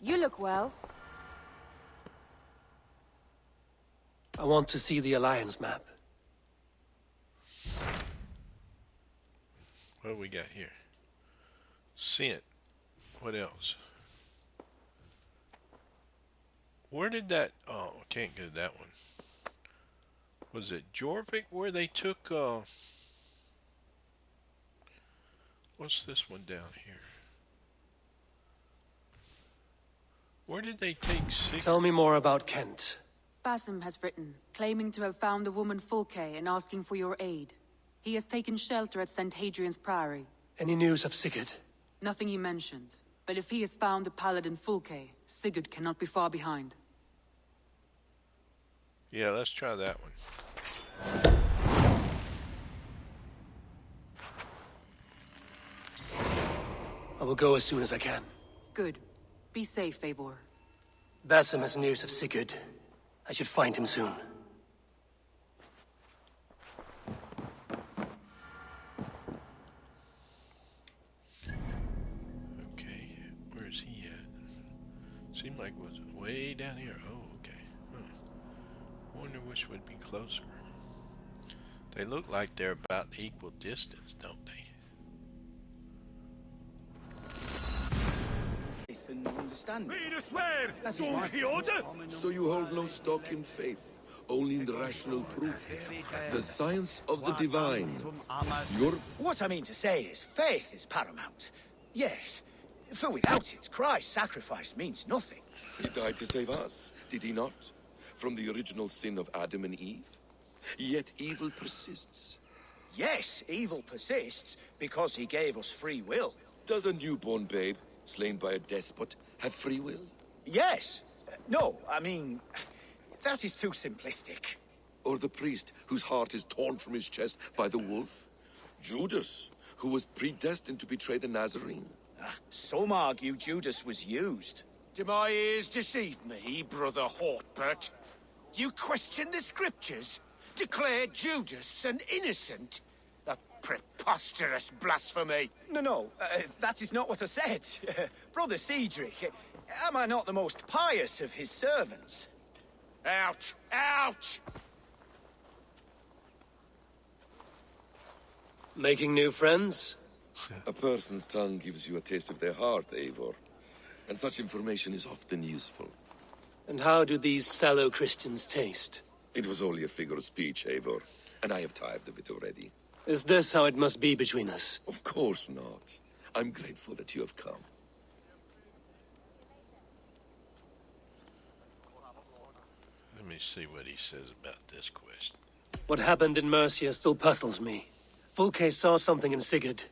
You look well. I want to see the Alliance map. What do we got here? Scent. What else? Where did that... Oh, can't get that one. Was it Jorvik where they took... What's this one down here? Where did they take Sigurd? Tell me more about Kent. Basim has written, claiming to have found the woman Fulke and asking for your aid. He has taken shelter at St. Hadrian's Priory. Any news of Sigurd? Nothing he mentioned. But if he has found the paladin Fulke, Sigurd cannot be far behind. Yeah, let's try that one. I will go as soon as I can. Good. Be safe, Eivor. Basim has news of Sigurd. I should find him soon. Okay, where's he at? Seemed like it was way down here. Oh, okay. Huh. Wonder which would be closer. They look like they're about equal distance, don't they? Read a swear! Don't he order? So you hold no stock in faith, only in the rational proof. The science of the divine. What I mean to say is, faith is paramount. Yes, for without it, Christ's sacrifice means nothing. He died to save us, did he not? From the original sin of Adam and Eve? Yet evil persists. Yes, evil persists because he gave us free will. Does a newborn babe, slain by a despot, have free will? Yes. No, I mean, that is too simplistic. Or the priest whose heart is torn from his chest by the wolf? Judas, who was predestined to betray the Nazarene? Some argue Judas was used. Do my ears deceive me, Brother Hortbert? You question the scriptures? Declare Judas an innocent? A preposterous blasphemy! No, that is not what I said. Brother Cedric, am I not the most pious of his servants? Out! Out! Making new friends? A person's tongue gives you a taste of their heart, Eivor. And such information is often useful. And how do these sallow Christians taste? It was only a figure of speech, Eivor, and I have tired of it already. Is this how it must be between us? Of course not. I'm grateful that you have come. Let me see what he says about this question. What happened in Mercia still puzzles me. Fulke saw something in Sigurd.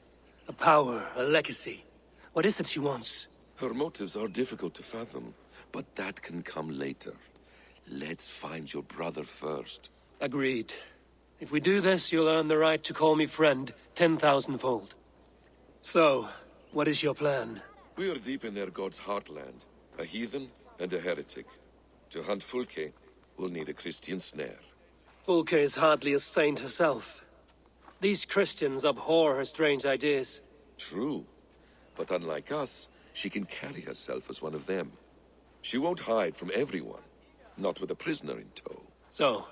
A power, a legacy. What is it she wants? Her motives are difficult to fathom, but that can come later. Let's find your brother first. Agreed. If we do this, you'll earn the right to call me friend 10,000-fold. So, what is your plan? We are deep in their god's heartland. A heathen and a heretic. To hunt Fulke, we'll need a Christian snare. Fulke is hardly a saint herself. These Christians abhor her strange ideas. True. But unlike us, she can carry herself as one of them. She won't hide from everyone. Not with a prisoner in tow. So,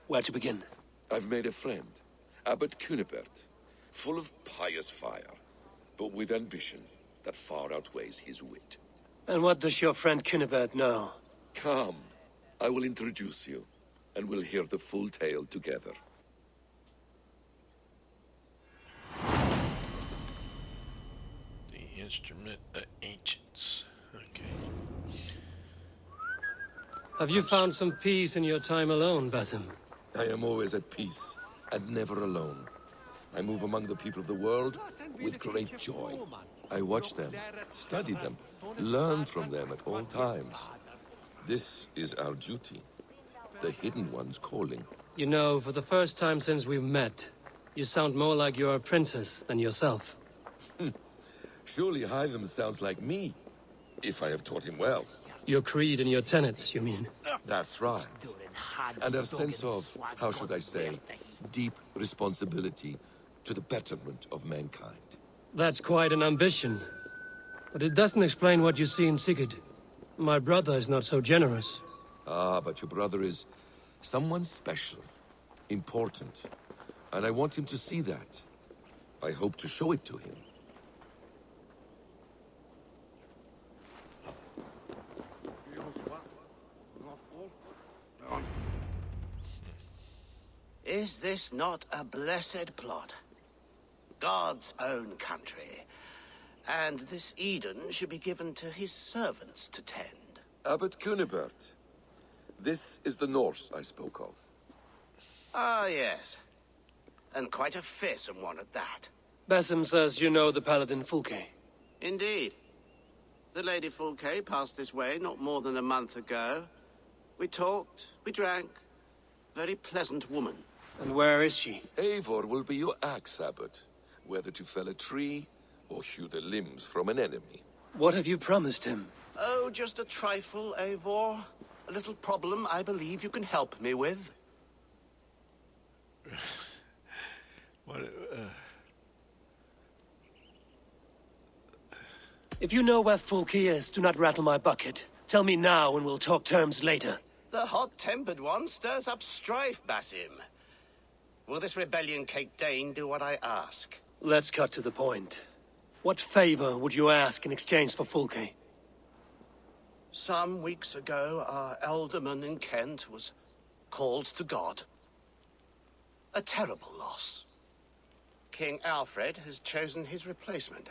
where to begin? I've made a friend, Abbot Cunibert, full of pious fire, but with ambition that far outweighs his wit. And what does your friend Cunibert know? Come, I will introduce you, and we'll hear the full tale together. The Instrument of Ancients. Okay. Have you found some peace in your time alone, Basim? I am always at peace, and never alone. I move among the people of the world with great joy. I watch them, study them, learn from them at all times. This is our duty, the Hidden One's calling. You know, for the first time since we met, you sound more like you're a princess than yourself. Surely Hytham sounds like me, if I have taught him well. Your creed and your tenets, you mean? That's right. And a sense of, how should I say, deep responsibility to the betterment of mankind. That's quite an ambition. But it doesn't explain what you see in Sigurd. My brother is not so generous. Ah, but your brother is someone special, important, and I want him to see that. I hope to show it to him. Is this not a blessed plot? God's own country. And this Eden should be given to his servants to tend. Abbot Cunibert. This is the Norse I spoke of. Ah, yes. And quite a fearsome one at that. Basim says you know the paladin Fulke. Indeed. The Lady Fulke passed this way not more than a month ago. We talked, we drank. Very pleasant woman. And where is she? Eivor will be your axe, Abbot. Whether to fell a tree or hew the limbs from an enemy. What have you promised him? Oh, just a trifle, Eivor. A little problem I believe you can help me with. What? If you know where Fulke is, do not rattle my bucket. Tell me now and we'll talk terms later. The hot-tempered one stirs up strife, Basim. Will this rebellion-caked Dane do what I ask? Let's cut to the point. What favor would you ask in exchange for Fulke? Some weeks ago, our alderman in Kent was called to God. A terrible loss. King Alfred has chosen his replacement,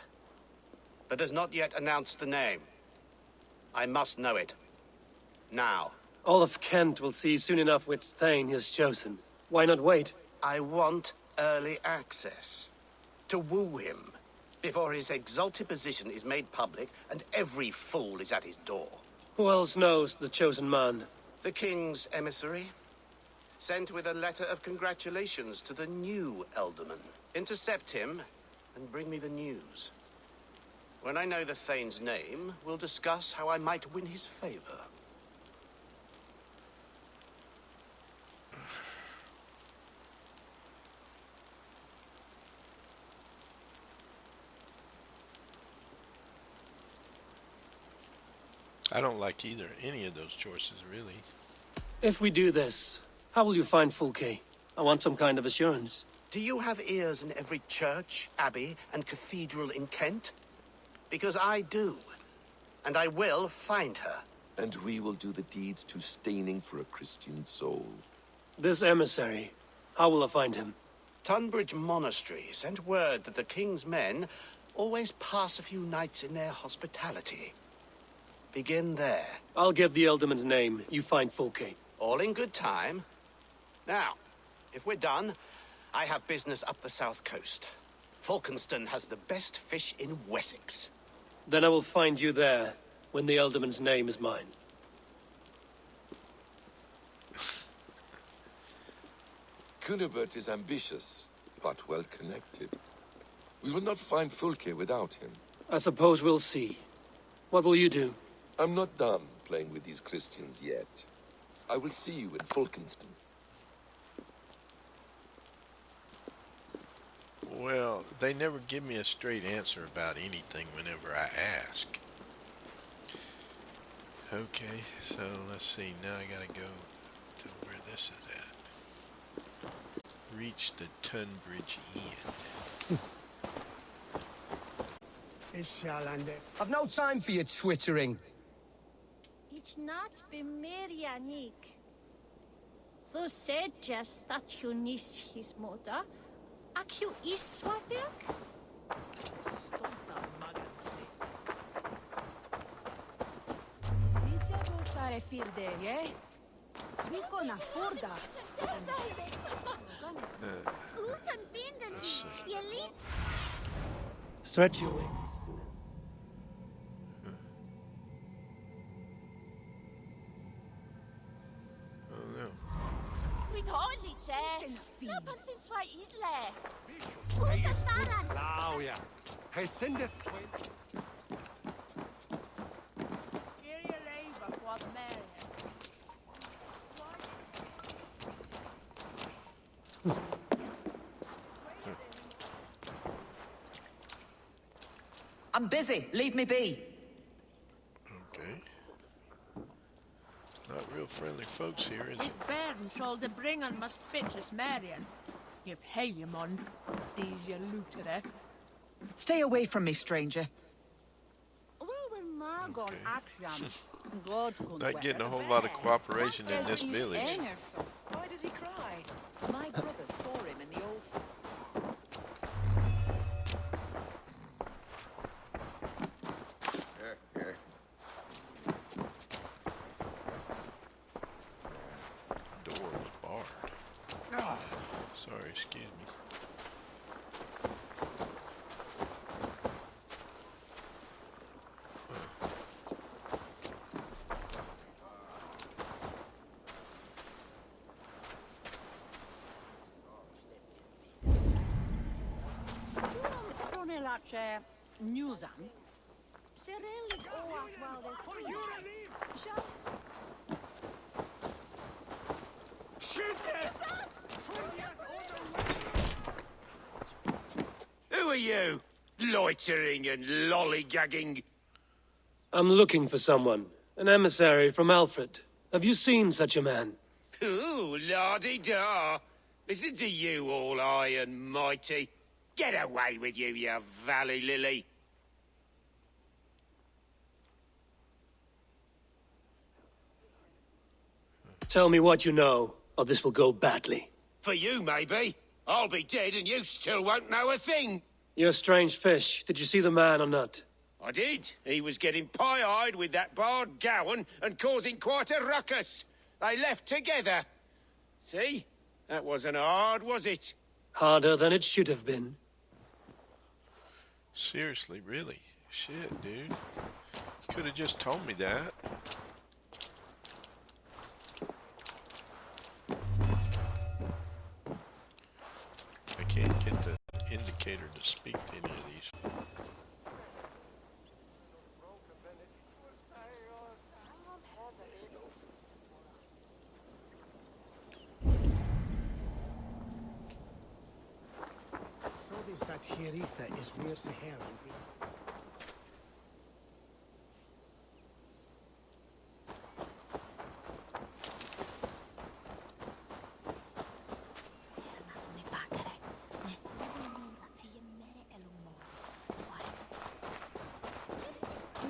but has not yet announced the name. I must know it. Now. All of Kent will see soon enough which Thane he has chosen. Why not wait? I want early access. To woo him, before his exalted position is made public and every fool is at his door. Who else knows the chosen man? The king's emissary, sent with a letter of congratulations to the new alderman. Intercept him and bring me the news. When I know the Thane's name, we'll discuss how I might win his favor. I don't like any of those choices, really. If we do this, how will you find Fulke? I want some kind of assurance. Do you have ears in every church, abbey, and cathedral in Kent? Because I do. And I will find her. And we will do the deeds too staining for a Christian soul. This emissary, how will I find him? Tunbridge Monastery sent word that the king's men always pass a few nights in their hospitality. Begin there. I'll get the Elderman's name. You find Fulke. All in good time. Now, if we're done, I have business up the south coast. Falkenston has the best fish in Wessex. Then I will find you there, when the Elderman's name is mine. Cunibert is ambitious, but well connected. We will not find Fulke without him. I suppose we'll see. What will you do? I'm not done playing with these Christians yet. I will see you in Falkenston. Well, they never give me a straight answer about anything whenever I ask. Okay, so let's see. Now I gotta go to where this is at. Reach the Tunbridge Inn. I've no time for your twittering. It's not bemerianik. Thou said just that you nis his mother. Akju iswatek? Let's see. Stretch your wings. Oh no. We totally check. Napansin swa itle. Utas faran. Claudia. Hey, send it. I'm busy. Leave me be. Okay. Not real friendly folks here, is it? It Bairn told the bring on must spitches Marion. You've Heliumon, these you looter. Stay away from me, stranger. Well, when Margon Axiom, Not getting a whole lot of cooperation in this village. Why does he cry? My brother saw him in the old... Door was barred. Sorry, excuse me. Newsam. Cyril oas while there's Who are you? Loitering and lollygagging. I'm looking for someone. An emissary from Alfred. Have you seen such a man? Ooh, la-di-da. Listen to you, all high and mighty. Get away with you, you valley lily. Tell me what you know, or this will go badly. For you, maybe. I'll be dead and you still won't know a thing. You're a strange fish. Did you see the man or not? I did. He was getting pie-eyed with that Bard Gowan and causing quite a ruckus. They left together. See? That wasn't hard, was it? Harder than it should have been. Seriously, really? Shit, dude. You could have just told me that. I can't get the indicator to speak to any of these. That Hieritha is where the Heron.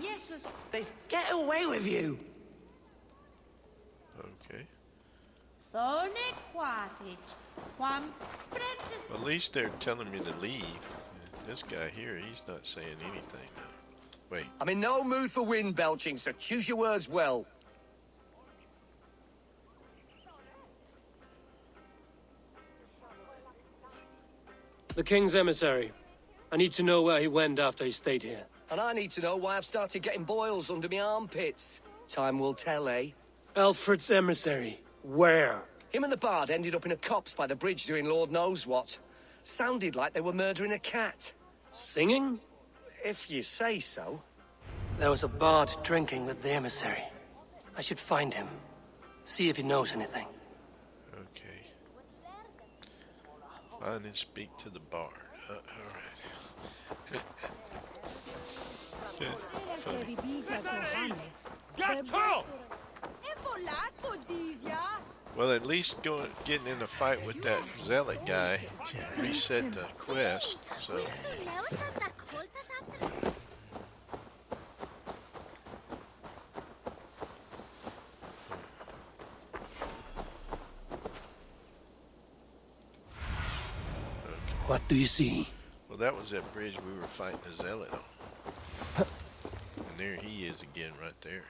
Jesus, they get away with you. Okay. At least they're telling me to leave. This guy here, he's not saying anything now. Wait. I'm in no mood for wind belching, so choose your words well. The king's emissary. I need to know where he went after he stayed here. And I need to know why I've started getting boils under my armpits. Time will tell, eh? Alfred's emissary. Where? Him and the bard ended up in a copse by the bridge doing Lord knows what. Sounded like they were murdering a cat. Singing? If you say so. There was a bard drinking with the emissary. I should find him. See if he knows anything. Okay. Find and speak to the bard. Alright. Funny. Well, at least getting in a fight with that zealot guy reset the quest, so... What do you see? Well, that was that bridge we were fighting the zealot on. And there he is again, right there.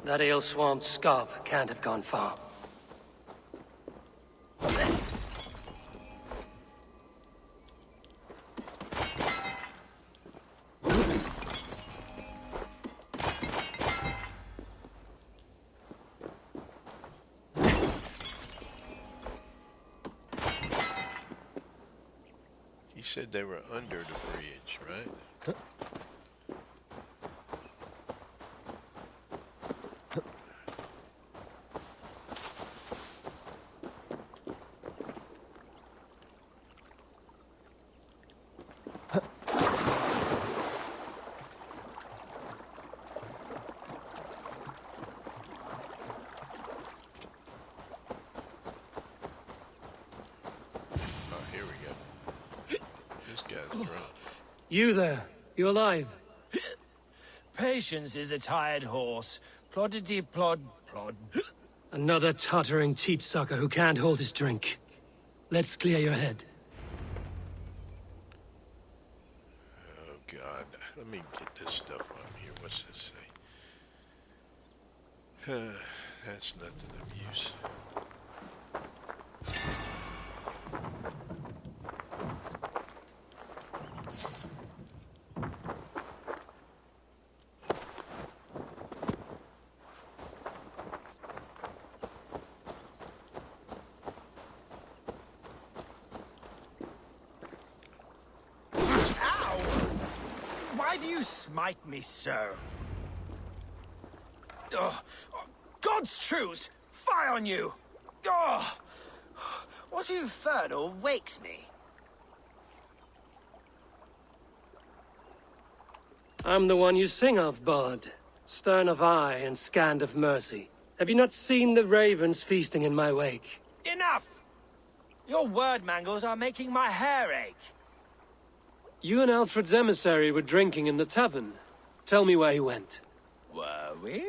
That ale-swamped scarp can't have gone far. He said they were under the bridge, right? You there. You alive? Patience is a tired horse. Ploddity plod plod. Another tottering teat sucker who can't hold his drink. Let's clear your head. Oh God, let me get this stuff on here. What's this say? That's nothing of use. Why do you smite me so? Oh, God's truce! Fie on you! Oh, what infernal wakes me? I'm the one you sing of, Bard. Stern of eye and scant of mercy. Have you not seen the ravens feasting in my wake? Enough! Your word mangles are making my hair ache. You and Alfred's emissary were drinking in the tavern. Tell me where he went. Were we?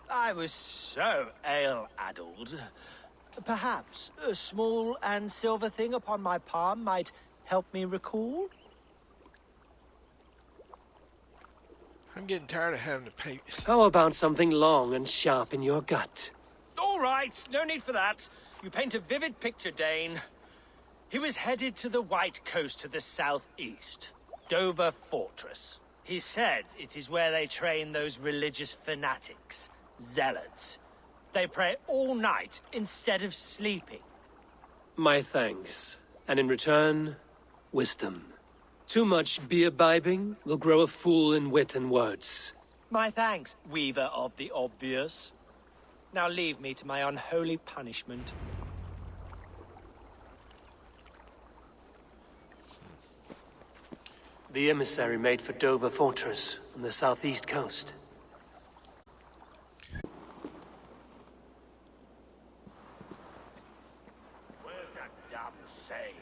I was so ale-addled. Perhaps a small and silver thing upon my palm might help me recall? I'm getting tired of having to pay. How about something long and sharp in your gut? All right, no need for that. You paint a vivid picture, Dane. He was headed to the White Coast to the southeast, Dover Fortress. He said it is where they train those religious fanatics, zealots. They pray all night instead of sleeping. My thanks. And in return, wisdom. Too much beer-bibbing will grow a fool in wit and words. My thanks, weaver of the obvious. Now leave me to my unholy punishment. The emissary made for Dover Fortress on the southeast coast. Where's that damn shade?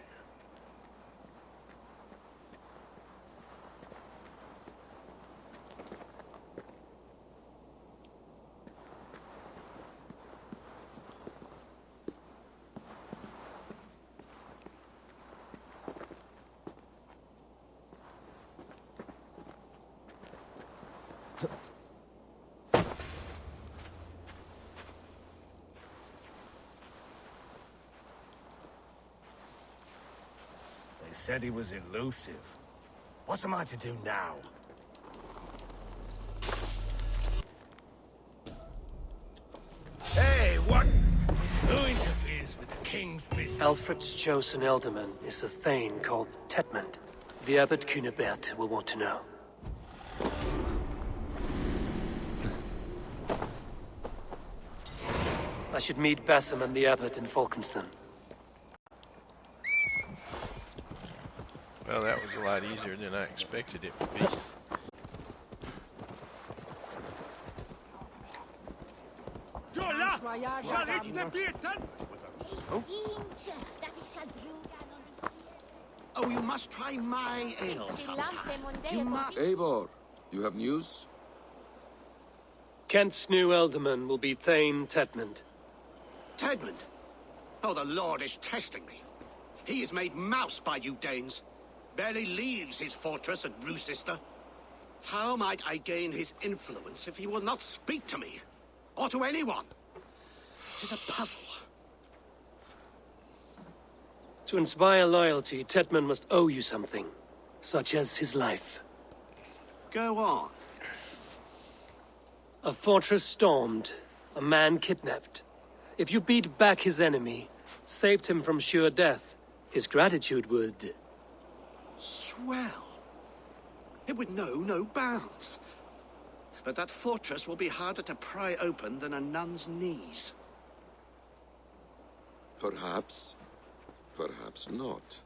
They said he was elusive. What am I to do now? Hey, what? Who interferes with the king's business? Alfred's chosen ealdorman is a thane called Tetmund. The Abbot Cunibert will want to know. I should meet Basim and the Abbot in Falkenston. Well, that was a lot easier than I expected it would be. Oh, you must try my ale sometime. You must. Eivor, you have news? Kent's new ealdorman will be Thane Tetmund. Tedmund? Oh, the Lord is testing me. He is made mouse by you Danes. Barely leaves his fortress at Roosister. How might I gain his influence if he will not speak to me? Or to anyone? It is a puzzle. To inspire loyalty, Tetmund must owe you something, such as his life. Go on. A fortress stormed, a man kidnapped. If you beat back his enemy, saved him from sure death, his gratitude would... Swell. It would know no bounds. But that fortress will be harder to pry open than a nun's knees. Perhaps. Perhaps not.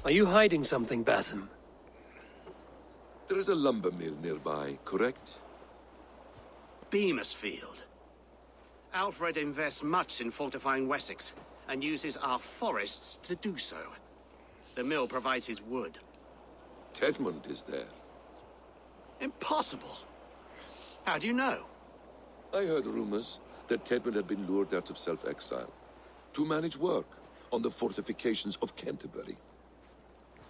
Are you hiding something, Basim? There is a lumber mill nearby, correct? Beamisfield. Alfred invests much in fortifying Wessex. and uses our forests to do so. The mill provides his wood. Tedmund is there. Impossible. How do you know? I heard rumors that Tedmund had been lured out of self-exile to manage work on the fortifications of Canterbury.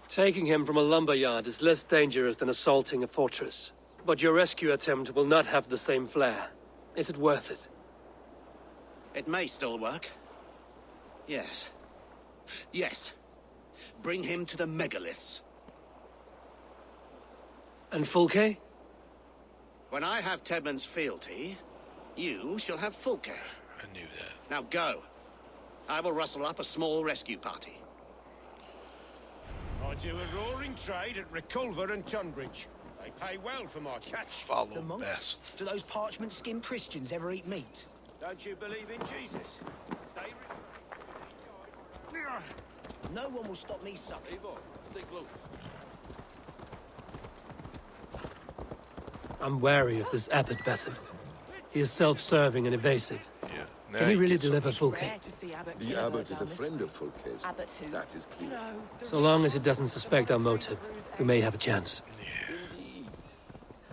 Taking him from a lumberyard is less dangerous than assaulting a fortress. But your rescue attempt will not have the same flair. Is it worth it? It may still work. Yes. Yes. Bring him to the megaliths. And Fulke? When I have Tedmund's fealty, you shall have Fulke. I knew that. Now go. I will rustle up a small rescue party. I do a roaring trade at Reculver and Tunbridge. They pay well for my cats. Follow The monks? Bess. Do those parchment-skinned Christians ever eat meat? Don't you believe in Jesus? No one will stop me sucking. I'm wary of this Abbot Besson. He is self-serving and evasive. Yeah. Can he really deliver Fulke? Rare to see Abbot The kill a Abbot bird is a down this friend way. of Fulke's. Abbot who? That is clear. So long as he doesn't suspect our motive, we may have a chance. Indeed.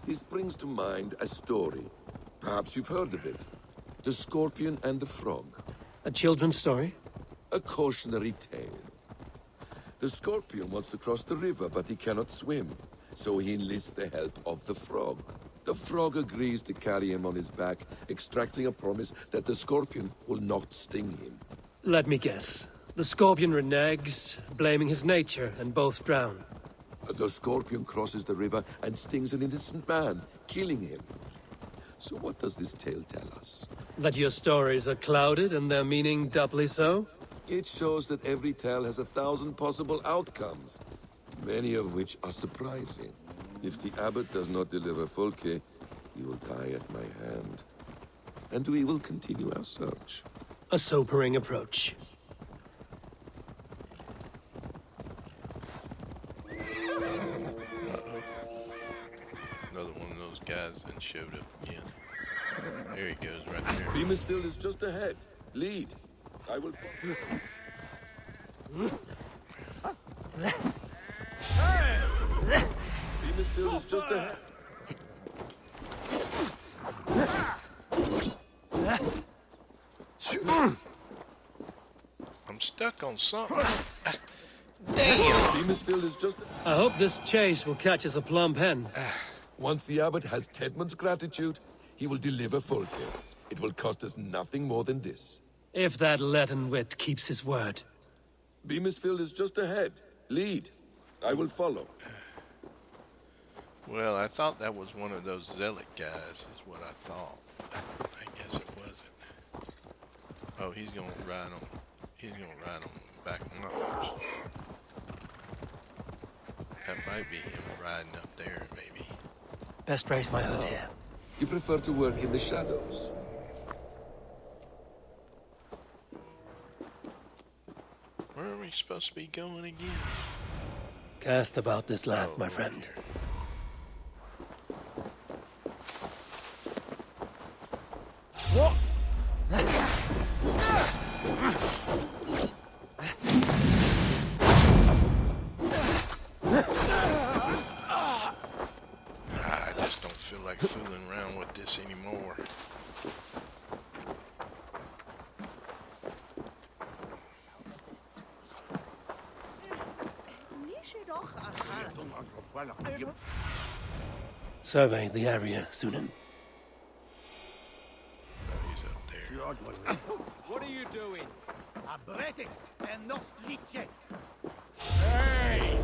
This brings to mind a story. Perhaps you've heard of it. The Scorpion and the Frog. A children's story? A cautionary tale. The Scorpion wants to cross the river, but he cannot swim. So he enlists the help of the Frog. The Frog agrees to carry him on his back, extracting a promise that the Scorpion will not sting him. Let me guess. The Scorpion reneges, blaming his nature, and both drown. The Scorpion crosses the river and stings an innocent man, killing him. So what does this tale tell us? That your stories are clouded and their meaning doubly so? It shows that every tale has 1,000 possible outcomes, many of which are surprising. If the Abbot does not deliver Fulke, he will die at my hand. And we will continue our search. A sobering approach. Another one of those guys that showed up again. There he goes, right there. Beamisfield is just ahead. Lead. I will... Beamisfield is just ahead. I'm stuck on something. Beamisfield is just... I hope this chase will catch us a plump hen. Once the Abbot has Tedmund's gratitude, he will deliver Fulke. It will cost us nothing more than this. If that leaden wit keeps his word. Beamisfield is just ahead. Lead. I will follow. Well, I thought that was one of those zealot guys, is what I thought. I guess it wasn't. Oh, he's gonna ride on the back of my horse. That might be him riding up there, maybe. Best raise my hood here. You prefer to work in the shadows. Where are we supposed to be going again? Cast about this land, my friend. Here. What? I just don't feel like fooling around with this anymore. Survey the area, Sunan. He's up there. What are you doing? Abretic and not leech. Hey!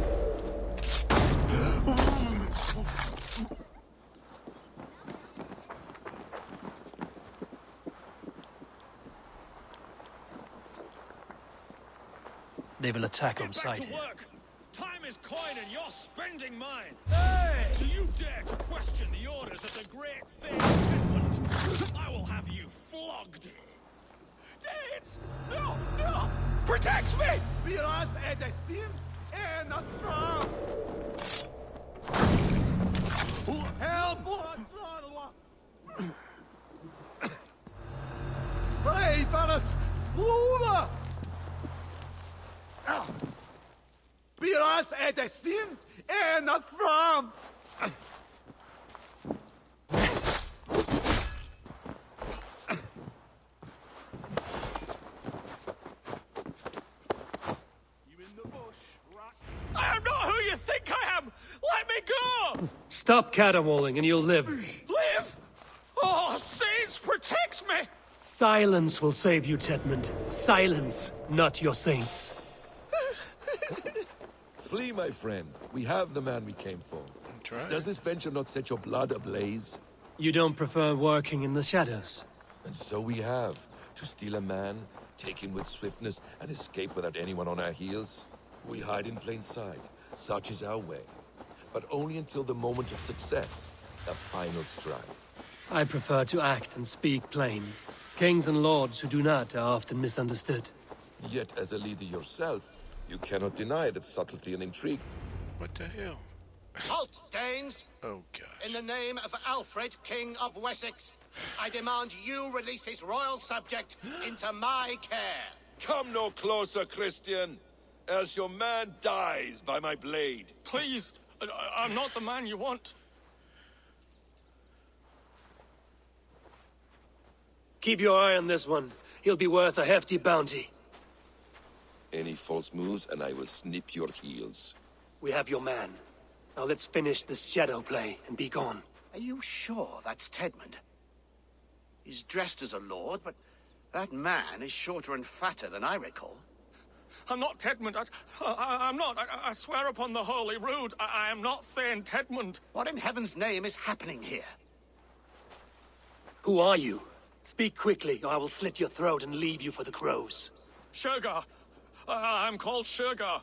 They will attack on sight here. Time is coin and you're spending mine. Hey! Do you dare to question the orders of the great thing, Edmund? I will have you flogged. Danes! No! No! Protect me! Miras ed sin and a strong. Help! Hey, Varas! Flora! Biras är det synd ända fram! I am not who you think I am! Let me go! Stop caterwauling and you'll live. Live? Oh, saints, protect me! Silence will save you, Tedmund. Silence, not your saints. Flee, my friend. We have the man we came for. Does this venture not set your blood ablaze? You don't prefer working in the shadows? And so we have. To steal a man, take him with swiftness, and escape without anyone on our heels? We hide in plain sight. Such is our way. But only until the moment of success. The final strike. I prefer to act and speak plain. Kings and lords who do not are often misunderstood. Yet, as a leader yourself, you cannot deny that subtlety and intrigue. What the hell? Halt, Danes! Oh, gosh. In the name of Alfred, King of Wessex, I demand you release his royal subject into my care. Come no closer, Christian, else your man dies by my blade. Please, I'm not the man you want. Keep your eye on this one. He'll be worth a hefty bounty. Any false moves, and I will snip your heels. We have your man. Now let's finish this shadow play and be gone. Are you sure that's Tedmund? He's dressed as a lord, but that man is shorter and fatter than I recall. I'm not Tedmund. I'm not. I swear upon the Holy Rood, I am not Thane Tedmund. What in heaven's name is happening here? Who are you? Speak quickly, or I will slit your throat and leave you for the crows. Shergar. I'm called Shergar.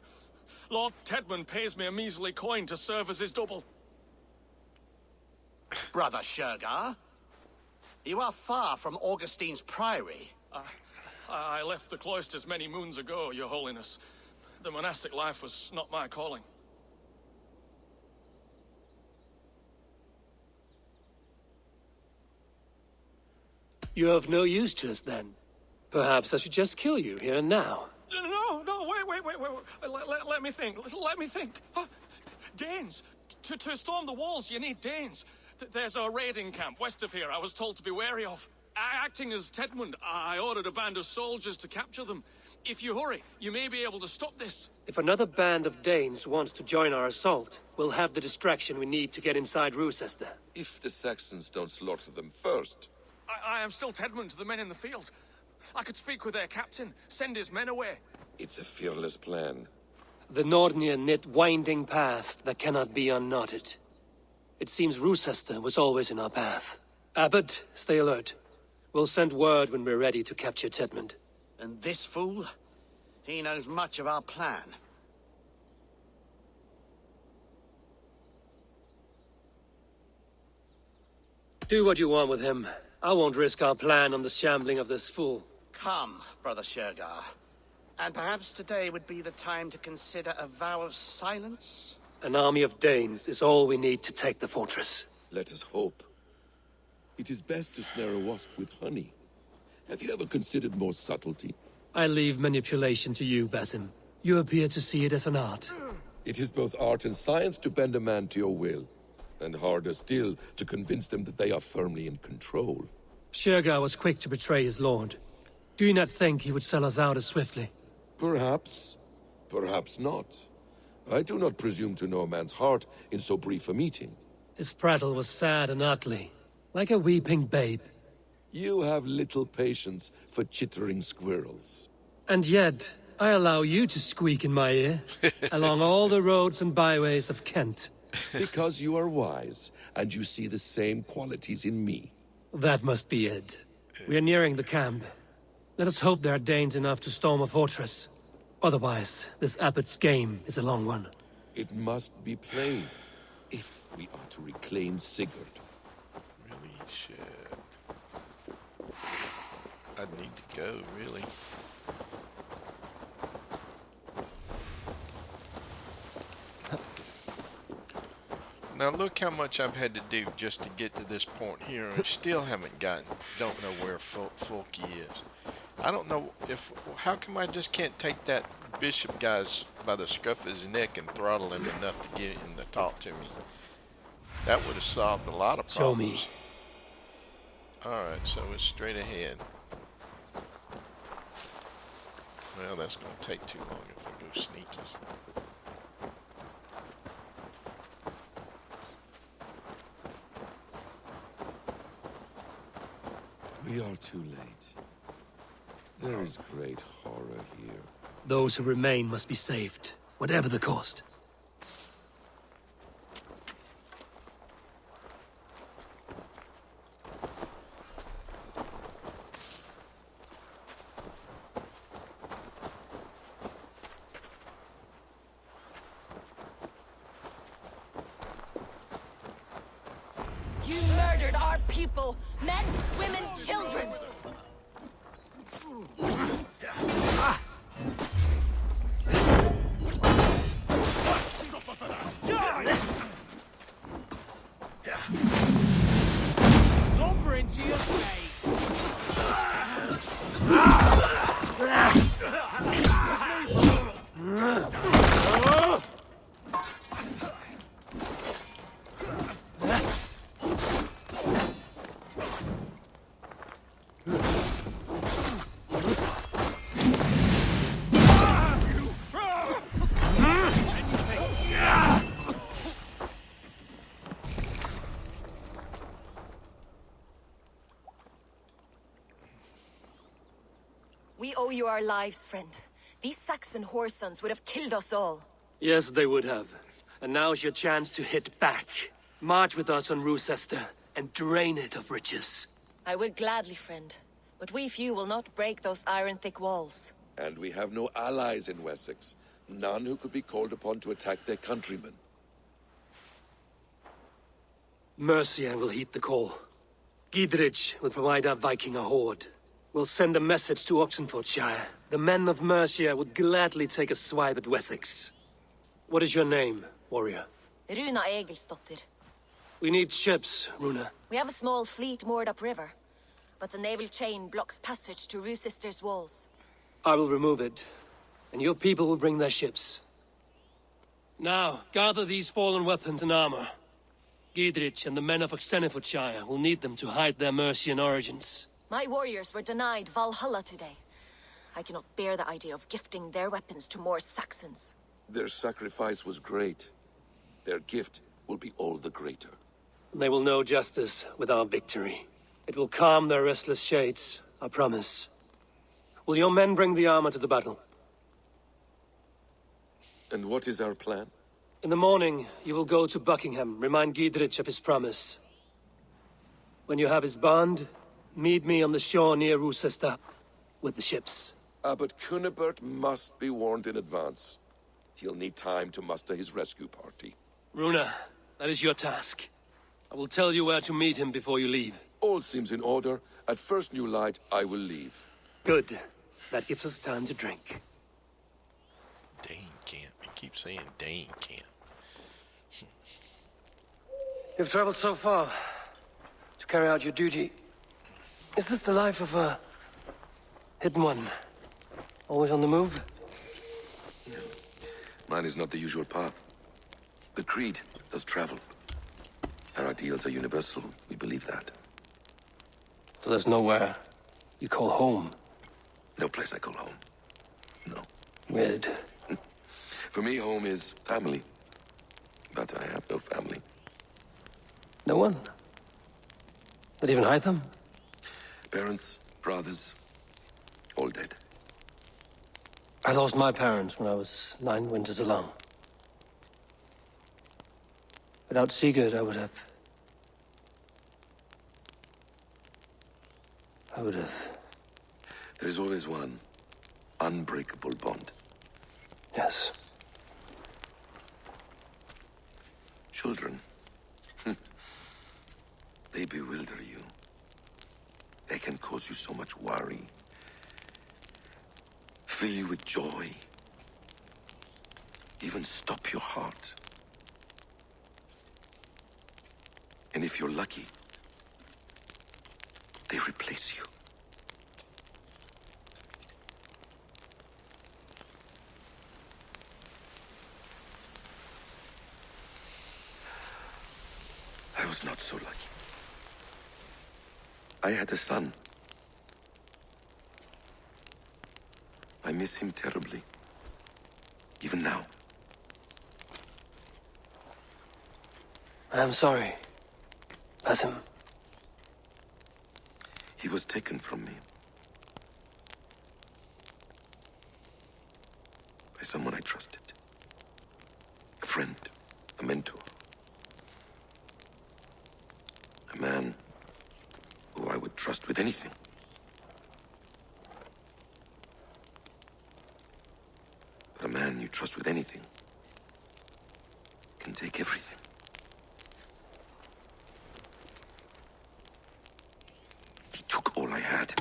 Lord Tedmund pays me a measly coin to serve as his double. Brother Shergar, you are far from Augustine's priory. I left the cloisters many moons ago, Your Holiness. The monastic life was not my calling. You're of no use to us, then. Perhaps I should just kill you here and now. No, wait. Let me think. Let me think. Danes. To storm the walls, you need Danes. There's a raiding camp west of here I was told to be wary of. Acting as Tedmund, I ordered a band of soldiers to capture them. If you hurry, you may be able to stop this. If another band of Danes wants to join our assault, we'll have the distraction we need to get inside Rochester. If the Saxons don't slaughter them first. I am still Tedmund to the men in the field. I could speak with their captain, send his men away. It's a fearless plan. The Nordnir knit winding paths that cannot be unknotted. It seems Rochester was always in our path. Abbot, stay alert. We'll send word when we're ready to capture Tedmund. And this fool? He knows much of our plan. Do what you want with him. I won't risk our plan on the shambling of this fool. Come, Brother Shergar. And perhaps today would be the time to consider a vow of silence? An army of Danes is all we need to take the fortress. Let us hope. It is best to snare a wasp with honey. Have you ever considered more subtlety? I leave manipulation to you, Basim. You appear to see it as an art. It is both art and science to bend a man to your will. And harder still, to convince them that they are firmly in control. Shergar was quick to betray his lord. Do you not think he would sell us out as swiftly? Perhaps. Perhaps not. I do not presume to know a man's heart in so brief a meeting. His prattle was sad and ugly, like a weeping babe. You have little patience for chittering squirrels. And yet, I allow you to squeak in my ear, along all the roads and byways of Kent. Because you are wise, and you see the same qualities in me. That must be it. We are nearing the camp. Let us hope there are Danes enough to storm a fortress. Otherwise, this Abbot's game is a long one. It must be played, if we are to reclaim Sigurd. Really should. I'd need to go, really. Now look how much I've had to do just to get to this point here, and still don't know where Fulky is. I don't know how come I just can't take that bishop guy's by the scruff of his neck and throttle him enough to get him to talk to me. That would have solved a lot of problems. Show me. Alright, so it's straight ahead. Well, that's going to take too long if we go sneaky. We are too late. There is great horror here. Those who remain must be saved, whatever the cost. You murdered our people! Men, women, children! Lumber into your face! We owe you our lives, friend. These Saxon whoresons would have killed us all. Yes, they would have. And now's your chance to hit back. March with us on Rochester and drain it of riches. I would gladly, friend. But we few will not break those iron-thick walls. And we have no allies in Wessex. None who could be called upon to attack their countrymen. Mercia will heed the call. Gidrich will provide our Viking a horde. We'll send a message to Oxenfordshire. The men of Mercia would gladly take a swipe at Wessex. What is your name, warrior? Runa Egilsdotter. We need ships, Runa. We have a small fleet moored upriver, but the naval chain blocks passage to Rochester's walls. I will remove it, and your people will bring their ships. Now, gather these fallen weapons and armor. Gidrich and the men of Oxenfordshire will need them to hide their Mercian origins. My warriors were denied Valhalla today. I cannot bear the idea of gifting their weapons to more Saxons. Their sacrifice was great. Their gift will be all the greater. They will know justice with our victory. It will calm their restless shades, I promise. Will your men bring the armor to the battle? And what is our plan? In the morning, you will go to Buckingham, remind Gidrich of his promise. When you have his bond, meet me on the shore near Rochester with the ships. Abbot Cunibert must be warned in advance. He'll need time to muster his rescue party. Runa, that is your task. I will tell you where to meet him before you leave. All seems in order. At first new light, I will leave. Good. That gives us time to drink. Dane camp. He keeps saying Dane camp. You've traveled so far to carry out your duty. Is this the life of a hidden one? Always on the move? Mine is not the usual path. The Creed does travel. Our ideals are universal. We believe that. So there's nowhere you call home? No place I call home. No. Weird. For me, home is family. But I have no family. No one? Not even Hytham? Parents, brothers, all dead. I lost my parents when I was 9 winters alone. Without Sigurd, I would have... There is always one unbreakable bond. Yes. Children. They bewilder you. They can cause you so much worry. Fill you with joy. Even stop your heart. And if you're lucky, they replace you. was not so lucky. I had a son. I miss him terribly. Even now. I'm sorry, Basim. He was taken from me. By someone I trusted. A friend, a mentor. A man who I would trust with anything. But a man you trust with anything can take everything. He took all I had.